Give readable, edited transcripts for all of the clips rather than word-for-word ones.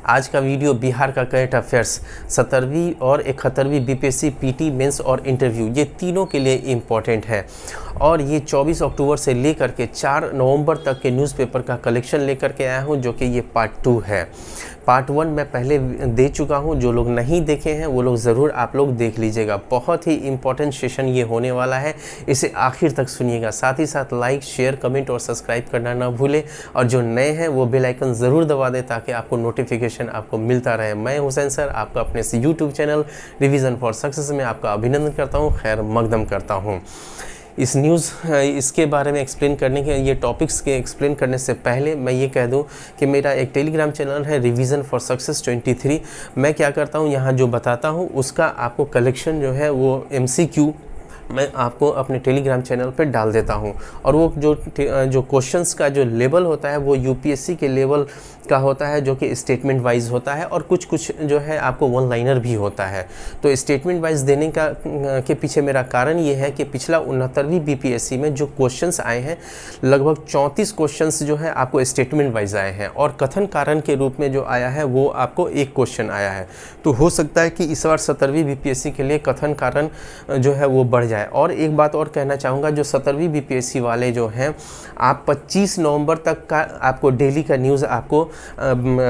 आज का वीडियो बिहार का करंट अफेयर्स 17वीं और 71वीं बीपीएससी पीटी मेंस और इंटरव्यू, ये तीनों के लिए इम्पॉर्टेंट है। और ये 24 अक्टूबर से लेकर के 4 नवंबर तक के न्यूज़पेपर का कलेक्शन लेकर के आया हूँ, जो कि ये पार्ट 2 है। पार्ट 1 मैं पहले दे चुका हूँ, जो लोग नहीं देखे हैं वो लोग ज़रूर आप लोग देख लीजिएगा। बहुत ही इम्पोर्टेंट सेशन ये होने वाला है, इसे आखिर तक सुनिएगा। साथ ही साथ लाइक, शेयर, कमेंट और सब्सक्राइब करना ना भूलें, और जो नए हैं वो बेल आइकन ज़रूर दबा दें ताकि आपको नोटिफिकेशन आपको मिलता रहे। मैं हुसैन सर आपका अपने इस YouTube channel revision for success में आपका अभिनंदन करता हूँ, खैर मकदम करता हूँ। इस इसके बारे में एक्सप्लेन करने के, ये टॉपिक्स के एक्सप्लेन करने से पहले मैं ये कह दूं कि मेरा एक टेलीग्राम चैनल है रिवीजन फॉर सक्सेस 23। मैं क्या करता हूं, यहाँ जो बताता हूं उसका आपको कलेक्शन जो है वो MCQ मैं आपको अपने टेलीग्राम चैनल पर डाल देता हूं। और वो जो क्वेश्चंस का जो लेवल होता है वो UPSC के लेवल का होता है, जो कि स्टेटमेंट वाइज होता है, और कुछ जो है आपको वन लाइनर भी होता है। तो स्टेटमेंट वाइज देने के पीछे मेरा कारण ये है कि पिछला 69वीं BPSC में जो क्वेश्चंस आए हैं, लगभग 34 क्वेश्चंस जो है आपको स्टेटमेंट वाइज आए हैं, और कथन कारण के रूप में जो आया है वो आपको एक क्वेश्चन आया है। तो हो सकता है कि इस बार 17वीं BPSC के लिए कथन कारण जो है वो बढ़ जाए। और एक बात और कहना चाहूँगा, जो 17वीं BPSC वाले जो हैं, आप 25 नवंबर तक का आपको डेली का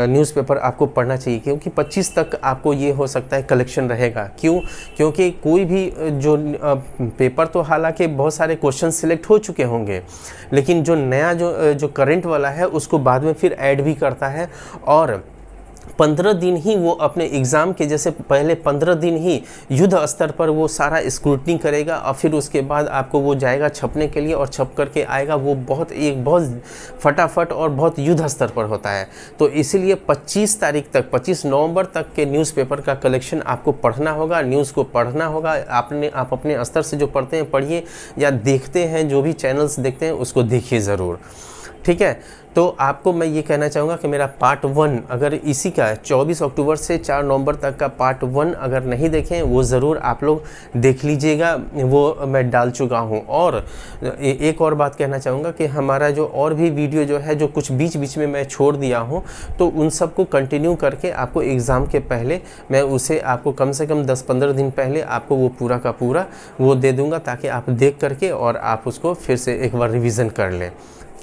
न्यूज़पेपर आपको पढ़ना चाहिए, क्योंकि 25 तक आपको ये हो सकता है कलेक्शन रहेगा। क्यों? क्योंकि कोई भी जो पेपर तो हालांकि बहुत सारे क्वेश्चन सिलेक्ट हो चुके होंगे, लेकिन जो नया जो करंट वाला है उसको बाद में फिर ऐड भी करता है। और 15 दिन ही वो अपने एग्ज़ाम के जैसे पहले 15 दिन ही युद्ध स्तर पर वो सारा स्क्रूटनी करेगा, और फिर उसके बाद आपको वो जाएगा छपने के लिए, और छप करके आएगा वो बहुत फटाफट और बहुत युद्ध स्तर पर होता है। तो इसीलिए 25 तारीख तक, 25 नवंबर तक के न्यूज़पेपर का कलेक्शन आपको पढ़ना होगा, न्यूज़ को पढ़ना होगा। आप अपने स्तर से जो पढ़ते हैं पढ़िए, या देखते हैं जो भी चैनल्स देखते हैं उसको देखिए ज़रूर, ठीक है। तो आपको मैं ये कहना चाहूँगा कि मेरा पार्ट 1 अगर इसी का 24 अक्टूबर से 4 नवंबर तक का पार्ट 1 अगर नहीं देखें वो ज़रूर आप लोग देख लीजिएगा, वो मैं डाल चुका हूँ। और एक और बात कहना चाहूँगा कि हमारा जो और भी वीडियो जो है, जो कुछ बीच बीच में मैं छोड़ दिया हूँ, तो उन सब को कंटिन्यू करके आपको एग्ज़ाम के पहले मैं उसे आपको कम से कम 10-15 दिन पहले आपको वो पूरा का पूरा वो दे दूँगा, ताकि आप देख करके और आप उसको फिर से एक बार रिवीज़न कर लें।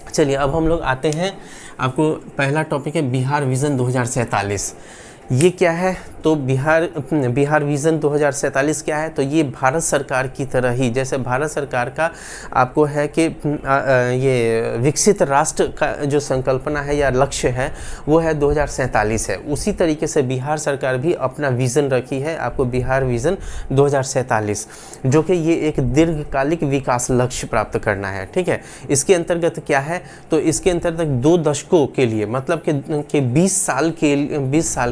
चलिए अब हम लोग आते हैं, आपको पहला टॉपिक है बिहार विज़न 2047। ये क्या है? तो बिहार विज़न 2047 क्या है? तो ये भारत सरकार की तरह ही, जैसे भारत सरकार का आपको है कि ये विकसित राष्ट्र का जो संकल्पना है या लक्ष्य है वो है 2047 है, उसी तरीके से बिहार सरकार भी अपना विज़न रखी है, आपको बिहार विज़न 2047, जो कि ये एक दीर्घकालिक विकास लक्ष्य प्राप्त करना है, ठीक है। इसके अंतर्गत क्या है? तो इसके अंतर्गत 2 दशकों के लिए, मतलब कि 20 साल के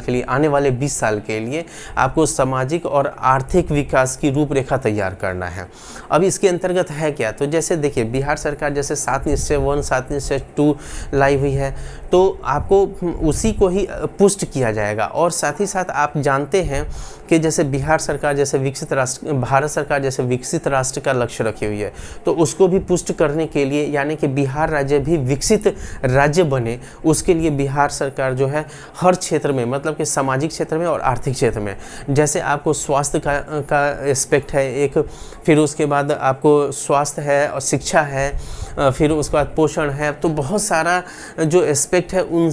लिए, आने वाले 20 साल के लिए आपको सामाजिक और आर्थिक विकास की रूपरेखा तैयार करना है। अब इसके अंतर्गत है क्या? तो जैसे देखिए, बिहार सरकार जैसे 7 निश्चय 1, 7 निश्चय 2 लाई हुई है, तो आपको उसी को ही पुष्ट किया जाएगा। और साथ ही साथ आप जानते हैं कि जैसे बिहार सरकार जैसे विकसित राष्ट्र, भारत सरकार जैसे विकसित राष्ट्र का लक्ष्य रखी हुई है, तो उसको भी पुष्ट करने के लिए, यानी कि बिहार राज्य भी विकसित राज्य बने, उसके लिए बिहार सरकार जो है हर क्षेत्र में, मतलब कि सामाजिक क्षेत्र में और आर्थिक क्षेत्र में, जैसे आपको स्वास्थ्य का एस्पेक्ट है एक, फिर उसके बाद आपको स्वास्थ्य है और शिक्षा है, फिर उसके बाद पोषण है, तो बहुत सारा जो एस्पेक्ट है उन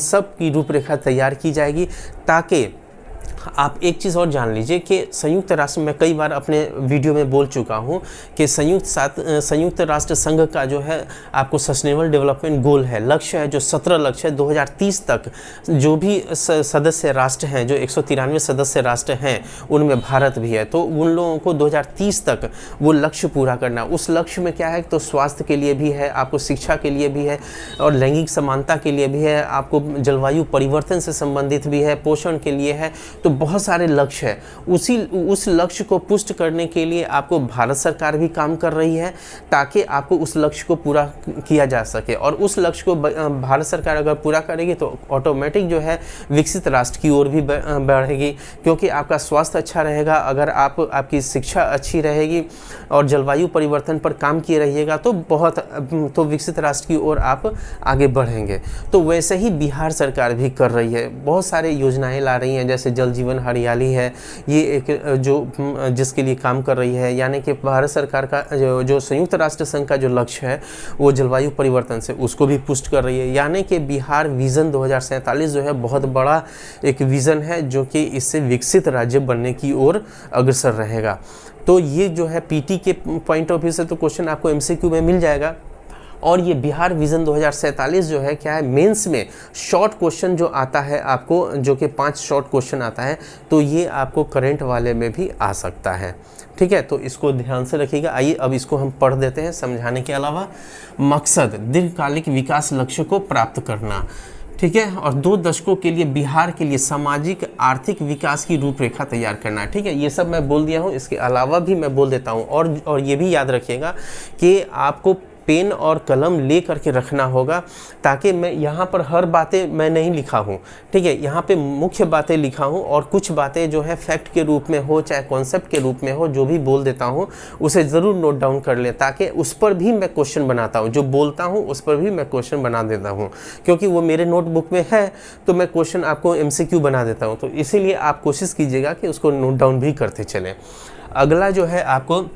सब की रूपरेखा तैयार की जाएगी। ताकि आप एक चीज़ और जान लीजिए कि संयुक्त राष्ट्र, मैं कई बार अपने वीडियो में बोल चुका हूं कि संयुक्त राष्ट्र संघ का जो है आपको सस्टेनेबल डेवलपमेंट गोल है, लक्ष्य है, जो 17 लक्ष्य है 2030 तक, जो भी सदस्य राष्ट्र हैं, जो 193 सदस्य राष्ट्र हैं उनमें भारत भी है, तो उन लोगों को 2030 तक वो लक्ष्य पूरा करना। उस लक्ष्य में क्या है? तो स्वास्थ्य के लिए भी है, आपको शिक्षा के लिए भी है, और लैंगिक समानता के लिए भी है, आपको जलवायु परिवर्तन से संबंधित भी है, पोषण के लिए है। तो बहुत सारे लक्ष्य हैं, उस लक्ष्य को पुष्ट करने के लिए आपको भारत सरकार भी काम कर रही है ताकि आपको उस लक्ष्य को पूरा किया जा सके। और उस लक्ष्य को भारत सरकार अगर पूरा करेगी तो ऑटोमेटिक जो है विकसित राष्ट्र की ओर भी बढ़ेगी, क्योंकि आपका स्वास्थ्य अच्छा रहेगा, अगर आपकी शिक्षा अच्छी रहेगी और जलवायु परिवर्तन पर काम किए रहिएगा तो विकसित राष्ट्र की ओर आप आगे बढ़ेंगे। तो वैसे ही बिहार सरकार भी कर रही है, बहुत सारे योजनाएं ला रही हैं, जैसे जल जीवन हरियाली है, ये एक जिसके लिए काम कर रही है। यानी कि भारत सरकार का जो संयुक्त राष्ट्र संघ का जो लक्ष्य है वो जलवायु परिवर्तन से उसको भी पुष्ट कर रही है। यानी कि बिहार विज़न 2047 जो है बहुत बड़ा एक विज़न है जो कि इससे विकसित राज्य बनने की ओर अग्रसर रहेगा। तो ये जो है पीटी के पॉइंट ऑफ व्यू से तो क्वेश्चन आपको एमसीक्यू में मिल जाएगा। और ये बिहार विज़न 2047 जो है क्या है, मेंस में शॉर्ट क्वेश्चन जो आता है आपको, जो कि 5 शॉर्ट क्वेश्चन आता है, तो ये आपको करंट वाले में भी आ सकता है। ठीक है, तो इसको ध्यान से रखिएगा। आइए अब इसको हम पढ़ देते हैं समझाने के अलावा। मकसद दीर्घकालिक विकास लक्ष्य को प्राप्त करना, ठीक है, और 2 दशकों के लिए बिहार के लिए सामाजिक आर्थिक विकास की रूपरेखा तैयार करना। ठीक है, ये सब मैं बोल दिया हूँ, इसके अलावा भी मैं बोल देता हूँ। और ये भी याद रखिएगा कि आपको पेन और कलम ले करके रखना होगा, ताकि मैं यहाँ पर हर बातें मैं नहीं लिखा हूँ। ठीक है, यहाँ पे मुख्य बातें लिखा हूँ और कुछ बातें जो है फैक्ट के रूप में हो चाहे कॉन्सेप्ट के रूप में हो, जो भी बोल देता हूँ उसे ज़रूर नोट डाउन कर लें, ताकि उस पर भी मैं क्वेश्चन बनाता हूँ। जो बोलता हूँ उस पर भी मैं क्वेश्चन बना देता हूँ, क्योंकि वो मेरे नोटबुक में है तो मैं क्वेश्चन आपको MCQ बना देता हूँ। तो इसीलिए आप कोशिश कीजिएगा कि उसको नोट डाउन भी करते चलें। अगला जो है आपको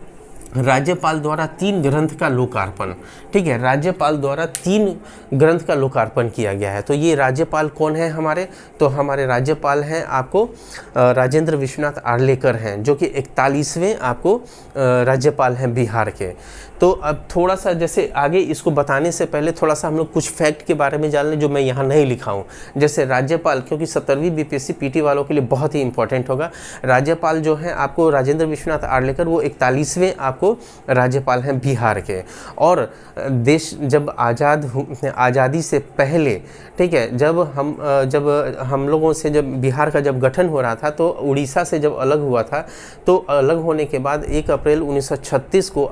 राज्यपाल द्वारा 3 ग्रंथ का लोकार्पण। ठीक है, राज्यपाल द्वारा 3 ग्रंथ का लोकार्पण किया गया है। तो ये राज्यपाल कौन है हमारे, तो हमारे राज्यपाल हैं आपको राजेंद्र विश्वनाथ आर्लेकर हैं, जो कि 41वें आपको राज्यपाल हैं बिहार के। तो अब थोड़ा सा जैसे आगे इसको बताने से पहले थोड़ा सा हम लोग कुछ फैक्ट के बारे में जान लें जो मैं यहाँ नहीं लिखा हूँ। जैसे राज्यपाल, क्योंकि 17वीं BPSC PT वालों के लिए बहुत ही इंपॉर्टेंट होगा। राज्यपाल जो है आपको राजेंद्र विश्वनाथ आर्लेकर, वो 41वें आपको राज्यपाल हैं बिहार के। और देश जब आज़ादी से पहले, ठीक है, जब हम लोगों से जब बिहार का जब गठन हो रहा था, तो उड़ीसा से जब अलग हुआ था, तो अलग होने के बाद 1 अप्रैल 1936 को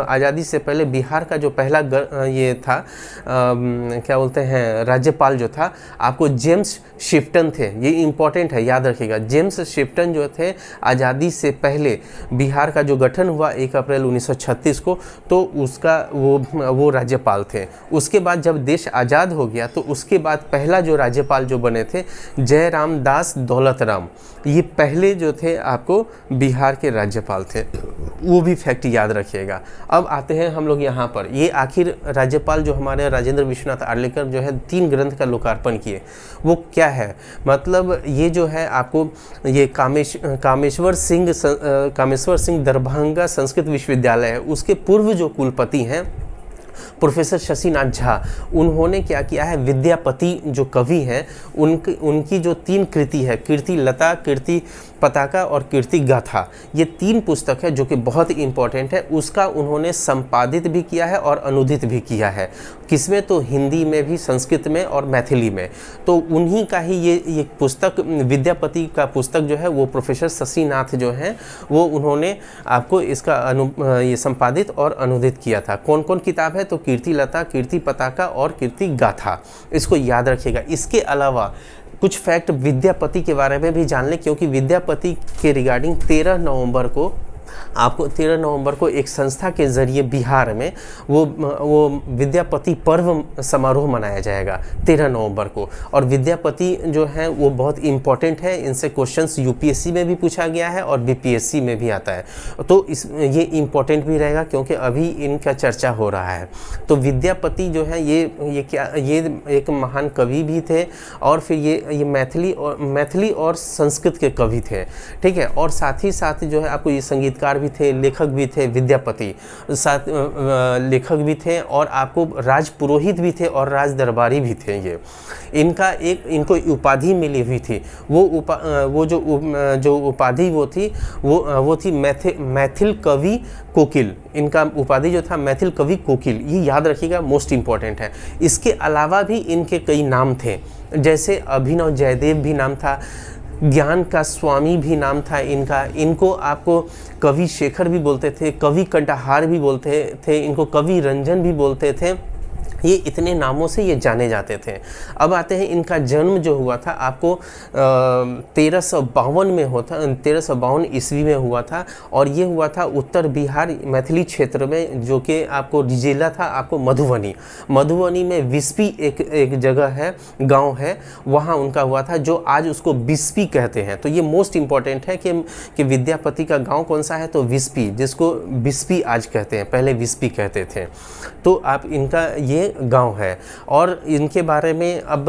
आज़ादी से पहले बिहार का जो पहला ये था क्या बोलते हैं राज्यपाल जो था आपको जेम्स शिफ्टन थे। ये इम्पॉर्टेंट है, याद रखिएगा। जेम्स शिफ्टन जो थे आज़ादी से पहले बिहार का जो गठन हुआ 1 अप्रैल 1936 को, तो उसका वो राज्यपाल थे। उसके बाद जब देश आज़ाद हो गया तो उसके बाद पहला जो राज्यपाल जो बने थे जयराम दास दौलतराम, ये पहले जो थे आपको बिहार के राज्यपाल थे। वो भी फैक्ट याद रखिएगा। अब आते हैं हम लोग यहाँ पर, ये आखिर राज्यपाल जो हमारे राजेंद्र विश्वनाथ आर्लेकर जो है 3 ग्रंथ का लोकार्पण किए, वो क्या है। मतलब ये जो है आपको ये कामेश्वर सिंह दरभंगा संस्कृत विश्वविद्यालय है, उसके पूर्व जो कुलपति हैं प्रोफेसर शशिनाथ झा, उन्होंने क्या किया है, विद्यापति जो कवि हैं उनकी जो 3 कृति है, कीर्ति लता, कीर्ति पताका और कीर्ति गाथा, ये 3 पुस्तक है जो कि बहुत इम्पॉर्टेंट है। उसका उन्होंने संपादित भी किया है और अनुदित भी किया है। किसमें, तो हिंदी में भी, संस्कृत में और मैथिली में। तो उन्हीं का ही ये पुस्तक, विद्यापति का पुस्तक जो है वो प्रोफेसर शशिनाथ जो हैं वो उन्होंने आपको इसका ये संपादित और अनुदित किया था। कौन कौन किताब है, तो कीर्ति लता, कीर्ति पताका और कीर्ति गाथा, इसको याद रखिएगा। इसके अलावा कुछ फैक्ट विद्यापति के बारे में भी जान लें, क्योंकि विद्यापति के रिगार्डिंग 13 नवंबर को एक संस्था के ज़रिए बिहार में वो विद्यापति पर्व समारोह मनाया जाएगा 13 नवंबर को। और विद्यापति जो है वो बहुत इम्पॉर्टेंट है, इनसे क्वेश्चंस UPSC में भी पूछा गया है और BPSC में भी आता है। तो ये इम्पॉर्टेंट भी रहेगा क्योंकि अभी इनका चर्चा हो रहा है। तो विद्यापति जो है ये एक महान कवि भी थे, और फिर ये मैथिली और संस्कृत के कवि थे। ठीक है, और साथ ही साथ जो है आपको ये संगीतकार भी थे, लेखक भी थे, विद्यापति साथ लेखक भी थे, और आपको राज पुरोहित भी थे और राज दरबारी भी थे। ये इनको उपाधि मिली हुई थी। वो जो उपाधि वो थी मैथिल कवि कोकिल। इनका उपाधि जो था मैथिल कवि कोकिल, ये याद रखिएगा, मोस्ट इम्पॉर्टेंट है। इसके अलावा भी इनके कई नाम थे, जैसे अभिनव जयदेव भी नाम था, ज्ञान का स्वामी भी नाम था इनका। इनको आपको कवि शेखर भी बोलते थे, कवि कंठहार भी बोलते थे, इनको कवि रंजन भी बोलते थे। ये इतने नामों से ये जाने जाते थे। अब आते हैं इनका जन्म जो हुआ था आपको 1352 में होता 1352 ईस्वी में हुआ था, और ये हुआ था उत्तर बिहार मैथिली क्षेत्र में, जो कि आपको जिला था आपको मधुबनी में विस्पी एक जगह है, गांव है, वहाँ उनका हुआ था, जो आज उसको बिस्पी कहते हैं। तो ये मोस्ट इम्पॉर्टेंट है कि विद्यापति का गाँव कौन सा है, तो विस्पी, जिसको बिस्पी आज कहते हैं, पहले विस्पी कहते थे। तो आप इनका ये गांव है। और इनके बारे में अब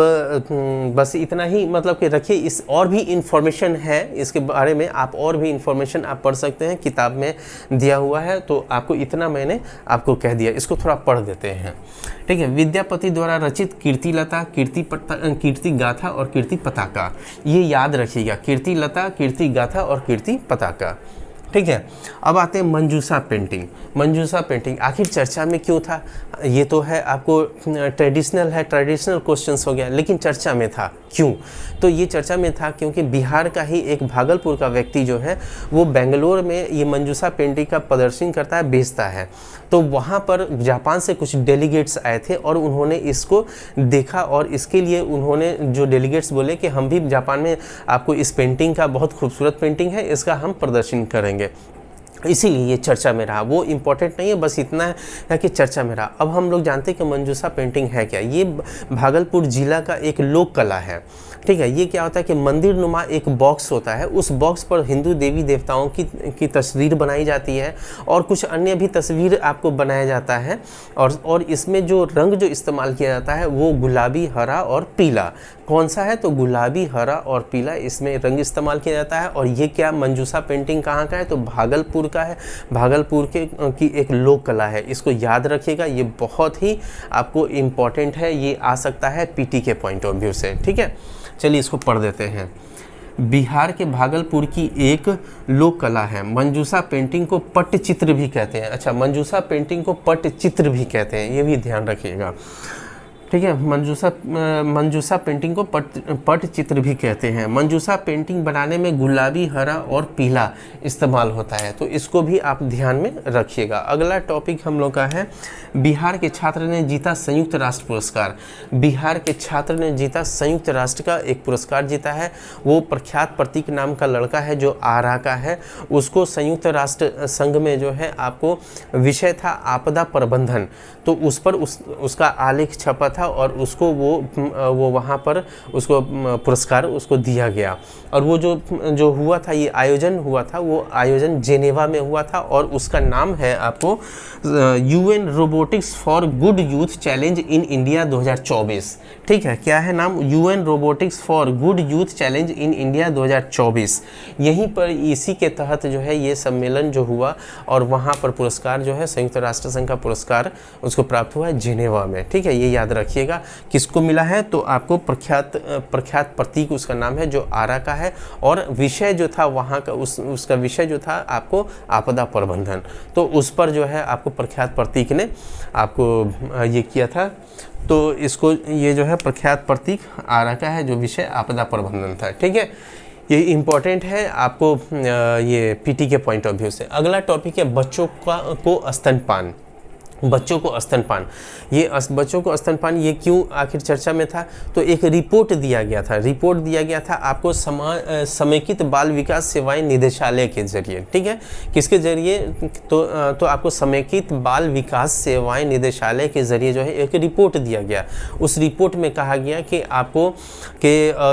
बस इतना ही मतलब कि रखिए। इस और भी इन्फॉर्मेशन है इसके बारे में, आप और भी इन्फॉर्मेशन आप पढ़ सकते हैं, किताब में दिया हुआ है। तो आपको इतना मैंने आपको कह दिया, इसको थोड़ा पढ़ देते हैं, ठीक है। विद्यापति द्वारा रचित कीर्तिलता, कीर्ति गाथा और कीर्ति पताका, ये याद रखिएगा, कीर्तिलता, कीर्ति गाथा और कीर्ति पताका, ठीक है। अब आते हैं मंजूषा पेंटिंग। मंजूषा पेंटिंग आखिर चर्चा में क्यों था? ये तो है आपको ट्रेडिशनल क्वेश्चंस हो गया, लेकिन चर्चा में था क्यों? तो ये चर्चा में था क्योंकि बिहार का ही एक भागलपुर का व्यक्ति जो है वो बेंगलोर में ये मंजूषा पेंटिंग का प्रदर्शन करता है, बेचता है। तो वहाँ पर जापान से कुछ डेलीगेट्स आए थे और उन्होंने इसको देखा, और इसके लिए उन्होंने जो डेलीगेट्स बोले कि हम भी जापान में आपको इस पेंटिंग का, बहुत खूबसूरत पेंटिंग है, इसका हम प्रदर्शन करेंगे, इसीलिए ये चर्चा में रहा। वो इम्पोर्टेंट नहीं है, बस इतना है कि चर्चा में रहा। अब हम लोग जानते हैं कि मंजूषा पेंटिंग है क्या। ये भागलपुर जिला का एक लोक कला है, ठीक है। ये क्या होता है कि मंदिर नुमा एक बॉक्स होता है, उस बॉक्स पर हिंदू देवी देवताओं की तस्वीर बनाई जाती है, और कुछ अन्य भी तस्वीर आपको बनाया जाता है। और इसमें जो रंग जो इस्तेमाल किया जाता है वो गुलाबी, हरा और पीला। कौन सा है? तो गुलाबी, हरा और पीला इसमें रंग इस्तेमाल किया जाता है। और ये क्या मंजूषा पेंटिंग कहाँ का है? तो भागलपुर का है, भागलपुर की एक लोक कला है। इसको याद रखिएगा, ये बहुत ही आपको इम्पॉर्टेंट है, ये आ सकता है पीटी के पॉइंट ऑफ व्यू से, ठीक है। चलिए इसको पढ़ देते हैं। बिहार के भागलपुर की एक लोक कला है, मंजूषा पेंटिंग को पट्टचित्र भी कहते हैं। अच्छा, मंजूषा पेंटिंग को पट्टचित्र भी कहते हैं, ये भी ध्यान रखिएगा, ठीक है। मंजूषा पेंटिंग को पट्टचित्र भी कहते हैं। मंजूषा पेंटिंग बनाने में गुलाबी, हरा और पीला इस्तेमाल होता है, तो इसको भी आप ध्यान में रखिएगा। अगला टॉपिक हम लोग का है, बिहार के छात्र ने जीता संयुक्त राष्ट्र पुरस्कार। बिहार के छात्र ने जीता संयुक्त राष्ट्र का एक पुरस्कार जीता है। वो प्रख्यात प्रतीक नाम का लड़का है जो आरा का है, उसको संयुक्त राष्ट्र संघ में जो है आपको विषय था आपदा प्रबंधन, तो उस पर उसका आलेख छपा था, और उसको वो वहाँ पर उसको पुरस्कार उसको दिया गया। और वो जो हुआ था, ये आयोजन हुआ था, वो आयोजन जेनेवा में हुआ था, और उसका नाम है आपको UN robotics for good youth challenge in India 2024, ठीक है। क्या है नाम? UN robotics for good youth challenge in India 2024। यहीं पर इसी के तहत जो है ये सम्मेलन जो हुआ, और वहाँ पर पुरस्कार जो है संयुक्त राष्ट्र संघ का पुरस्कार उसको प्राप्त हुआ है जेनेवा में, ठीक है। ये याद रखिएगा किसको मिला है, तो आपको प्रख्यात प्रतीक उसका नाम है जो आरा का है, और विषय जो था वहाँ का उसका विषय जो था आपको आपदा प्रबंधन, तो उस पर जो है आपको प्रख्यात प्रतीक ने आपको ये किया था। तो इसको ये जो है प्रख्यात प्रतीक आरा का है जो विषय आपदा प्रबंधन था, ठीक है। ये इम्पॉर्टेंट है आपको ये पीटी के पॉइंट ऑफ व्यू से। अगला टॉपिक है बच्चों को स्तनपान। बच्चों को स्तनपान, ये बच्चों को स्तनपान ये क्यों आखिर चर्चा में था? तो एक रिपोर्ट दिया गया था आपको समेकित बाल विकास सेवाएं निदेशालय के जरिए, ठीक है। किसके जरिए? तो आपको समेकित बाल विकास सेवाएं निदेशालय के जरिए जो है एक रिपोर्ट दिया गया। उस रिपोर्ट में कहा गया कि आपको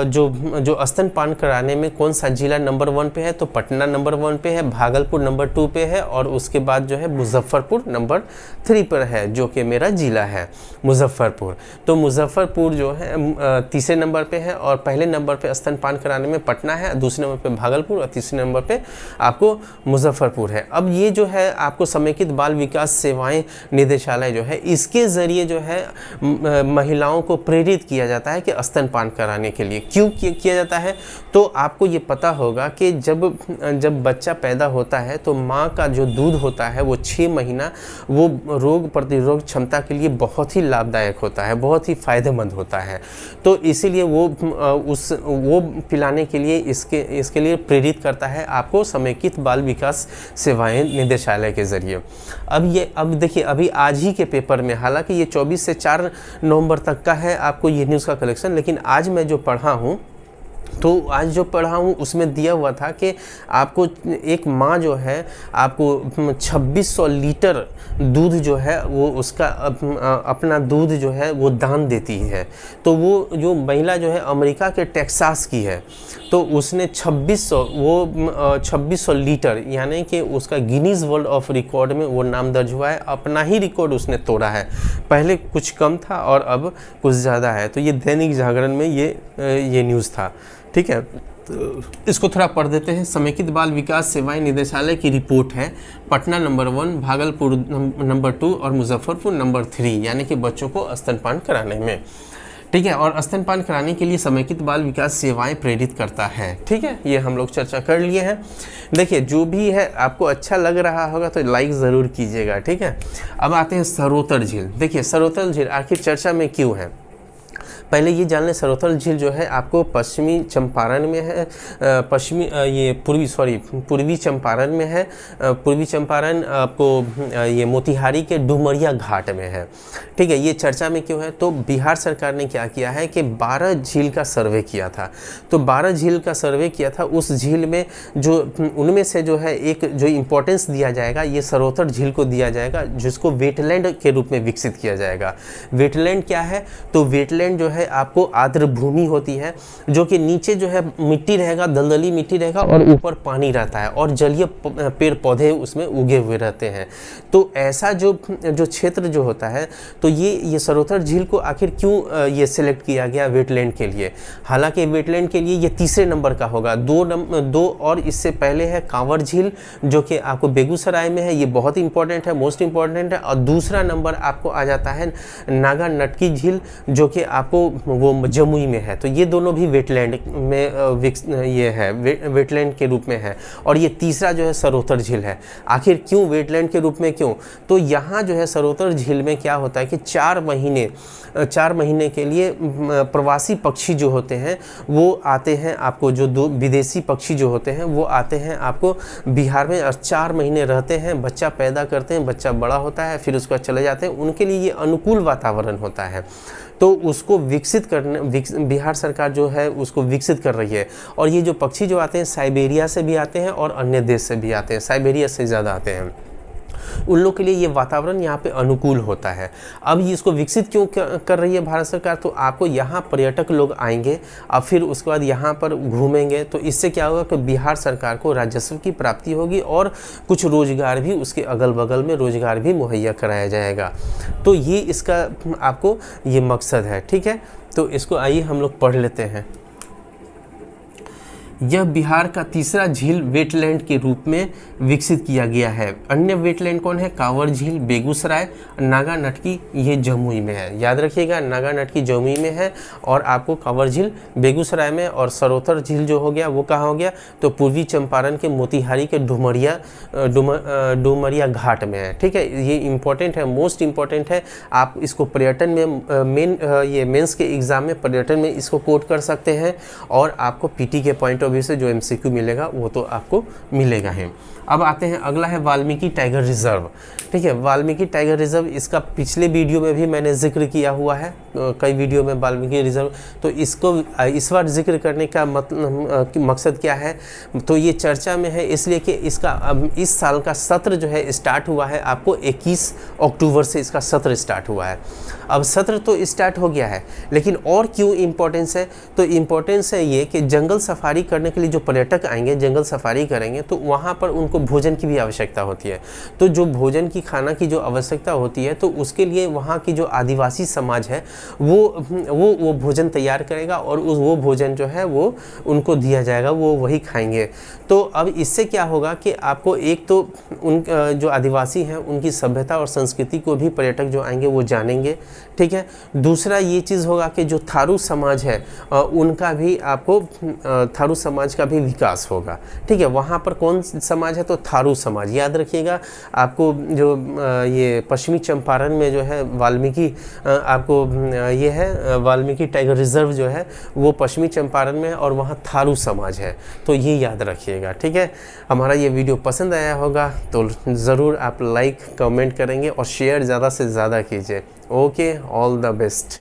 जो स्तनपान कराने में कौन सा जिला नंबर 1 पे है, तो पटना नंबर 1 पे है, भागलपुर नंबर 2 पे है, और उसके बाद जो है मुजफ्फरपुर नंबर 3 पर है, जो कि मेरा जिला है मुजफ्फरपुर। तो मुजफ्फरपुर जो है तीसरे नंबर पे है, और पहले नंबर पे स्तनपान कराने में पटना है, दूसरे नंबर पे भागलपुर, और तीसरे नंबर पे आपको मुजफ्फरपुर है। अब ये जो है आपको समेकित बाल विकास सेवाएं निदेशालय जो है, इसके ज़रिए जो है महिलाओं को प्रेरित किया जाता है कि स्तनपान कराने के लिए। क्यों किया जाता है? तो आपको ये पता होगा कि जब बच्चा पैदा होता है तो माँ का जो दूध होता है वो 6 महीना वो रोग प्रतिरोधक क्षमता के लिए बहुत ही लाभदायक होता है, बहुत ही फ़ायदेमंद होता है। तो इसीलिए वो पिलाने के लिए इसके लिए प्रेरित करता है आपको समेकित बाल विकास सेवाएं निदेशालय के ज़रिए। अब देखिए, अभी आज ही के पेपर में, हालांकि ये 24 से 4 नवंबर तक का है आपको ये न्यूज़ का कलेक्शन, लेकिन आज मैं जो पढ़ा हूँ तो आज जो पढ़ा हूँ उसमें दिया हुआ था कि आपको एक माँ जो है आपको 2600 लीटर दूध जो है वो उसका अपना दूध जो है वो दान देती है। तो वो जो महिला जो है अमेरिका के टेक्सास की है, तो उसने 2600 लीटर, यानी कि उसका गिनीज वर्ल्ड ऑफ रिकॉर्ड में वो नाम दर्ज हुआ है। अपना ही रिकॉर्ड उसने तोड़ा है, पहले कुछ कम था और अब कुछ ज़्यादा है। तो ये दैनिक जागरण में ये न्यूज़ था, ठीक है। तो इसको थोड़ा पढ़ देते हैं। समेकित बाल विकास सेवाएं निदेशालय की रिपोर्ट है। पटना नंबर 1, भागलपुर नंबर 2 और मुजफ्फरपुर नंबर 3, यानी कि बच्चों को स्तनपान कराने में, ठीक है। और स्तनपान कराने के लिए समेकित बाल विकास सेवाएं प्रेरित करता है, ठीक है। ये हम लोग चर्चा कर लिए हैं। देखिए, जो भी है आपको अच्छा लग रहा होगा तो लाइक ज़रूर कीजिएगा, ठीक है। अब आते हैं सरोतर झील। देखिए, सरोतर झील आखिर चर्चा में क्यों है, पहले ये जान लें। सरोतर झील जो है आपको पश्चिमी चंपारण में है, पूर्वी चंपारण में है। पूर्वी चंपारण आपको ये मोतिहारी के डुमरिया घाट में है, ठीक है। ये चर्चा में क्यों है, तो बिहार सरकार ने क्या किया है कि 12 झील का सर्वे किया था। तो 12 झील का सर्वे किया था, उस झील में जो उनमें से जो है एक जो इम्पोर्टेंस दिया जाएगा ये सरोतर झील को दिया जाएगा, जिसको वेटलैंड के रूप में विकसित किया जाएगा। वेटलैंड क्या है, तो वेटलैंड जो है आपको आर्द्र भूमि होती है, जो कि नीचे जो है मिट्टी रहेगा, दलदली मिट्टी रहेगा और ऊपर पानी रहता है और जलीय पेड़ पौधे उसमें उगे हुए रहते हैं। तो ऐसा जो क्षेत्र जो होता है, तो ये सरोतर झील को आखिर क्यों ये सिलेक्ट किया गया वेटलैंड के लिए। हालांकि वेटलैंड के लिए ये तीसरे नंबर का होगा। दो और इससे पहले है कांवर झील, जो कि आपको बेगूसराय में है, ये बहुत इंपॉर्टेंट है, मोस्ट इंपॉर्टेंट है। और दूसरा नंबर आपको आ जाता है नागा नटकी झील, जो कि आपको वो जमुई में है। तो ये दोनों भी वेटलैंड में ये है, वेटलैंड के रूप में है। और ये तीसरा जो है सरोतर झील है। आखिर क्यों वेटलैंड के रूप में, क्यों, तो यहाँ जो है सरोतर झील में क्या होता है कि 4 महीने के लिए प्रवासी पक्षी जो होते हैं वो आते हैं आपको, जो 2 विदेशी पक्षी जो होते हैं वो आते हैं आपको बिहार में, और 4 महीने रहते हैं, बच्चा पैदा करते हैं, बच्चा बड़ा होता है, फिर उसके बाद चले जाते हैं। उनके लिए ये अनुकूल वातावरण होता है, तो उसको विकसित करने बिहार सरकार जो है उसको विकसित कर रही है। और ये जो पक्षी जो आते हैं साइबेरिया से भी आते हैं और अन्य देश से भी आते हैं, साइबेरिया से ज़्यादा आते हैं। उन लोग के लिए ये वातावरण यहाँ पे अनुकूल होता है। अब ये इसको विकसित क्यों कर रही है भारत सरकार, तो आपको यहाँ पर्यटक लोग आएंगे और फिर उसके बाद यहाँ पर घूमेंगे, तो इससे क्या होगा कि बिहार सरकार को राजस्व की प्राप्ति होगी और कुछ रोजगार भी उसके अगल बगल में रोजगार भी मुहैया कराया जाएगा। तो ये इसका आपको ये मकसद है, ठीक है। तो इसको आइए हम लोग पढ़ लेते हैं। यह बिहार का तीसरा झील वेटलैंड के रूप में विकसित किया गया है। अन्य वेटलैंड कौन है, कांवर झील बेगूसराय, नागा नटकी ये जमुई में है। याद रखिएगा, नागा नटकी जमुई में है और आपको कांवर झील बेगूसराय में, और सरोतर झील जो हो गया वो कहाँ हो गया, तो पूर्वी चंपारण के मोतिहारी के डुमरिया घाट में है, ठीक है। ये इंपॉर्टेंट है, मोस्ट इंपॉर्टेंट है। आप इसको पर्यटन में मेंस के एग्जाम में पर्यटन में इसको कोट कर सकते हैं, और आपको पीटी के पॉइंट ऑफ व्यू से जो एमसीक्यू मिलेगा वो तो आपको मिलेगा ही। अब आते हैं, अगला है वाल्मीकि टाइगर रिजर्व, ठीक है। वाल्मीकि टाइगर रिजर्व, इसका पिछले वीडियो में भी मैंने जिक्र किया हुआ है, कई वीडियो में वाल्मीकि रिजर्व। तो इसको इस बार जिक्र करने का मकसद क्या है, तो ये चर्चा में है इसलिए कि इसका अब इस साल का सत्र जो है स्टार्ट हुआ है, आपको 21 अक्टूबर से इसका सत्र स्टार्ट हुआ है। अब सत्र तो स्टार्ट हो गया है, लेकिन और क्यों इम्पोर्टेंस है, तो इम्पोर्टेंस है ये कि जंगल सफारी करने के लिए जो पर्यटक आएंगे, जंगल सफारी करेंगे, तो वहाँ पर उनको भोजन की भी आवश्यकता होती है। तो जो भोजन की, खाना की जो आवश्यकता होती है, तो उसके लिए वहाँ की जो आदिवासी समाज है वो भोजन तैयार करेगा, और वो भोजन जो है वो उनको दिया जाएगा, वो वही खाएंगे। तो अब इससे क्या होगा कि आपको एक तो उन जो आदिवासी हैं उनकी सभ्यता और संस्कृति को भी पर्यटक जो आएंगे वो जानेंगे, ठीक है। दूसरा ये चीज़ होगा कि जो थारू समाज है उनका भी, आपको थारू समाज का भी विकास होगा, ठीक है। वहाँ पर कौन समाज है, तो थारू समाज याद रखिएगा। आपको जो ये पश्चिमी चंपारण में जो है वाल्मीकि, आपको ये है वाल्मीकि टाइगर रिजर्व जो है वो पश्चिमी चंपारण में है और वहाँ थारू समाज है, तो ये याद रखिएगा। ठीक है, हमारा ये वीडियो पसंद आया होगा तो ज़रूर आप लाइक कमेंट करेंगे और शेयर ज़्यादा से ज़्यादा कीजिए। Okay, all the best.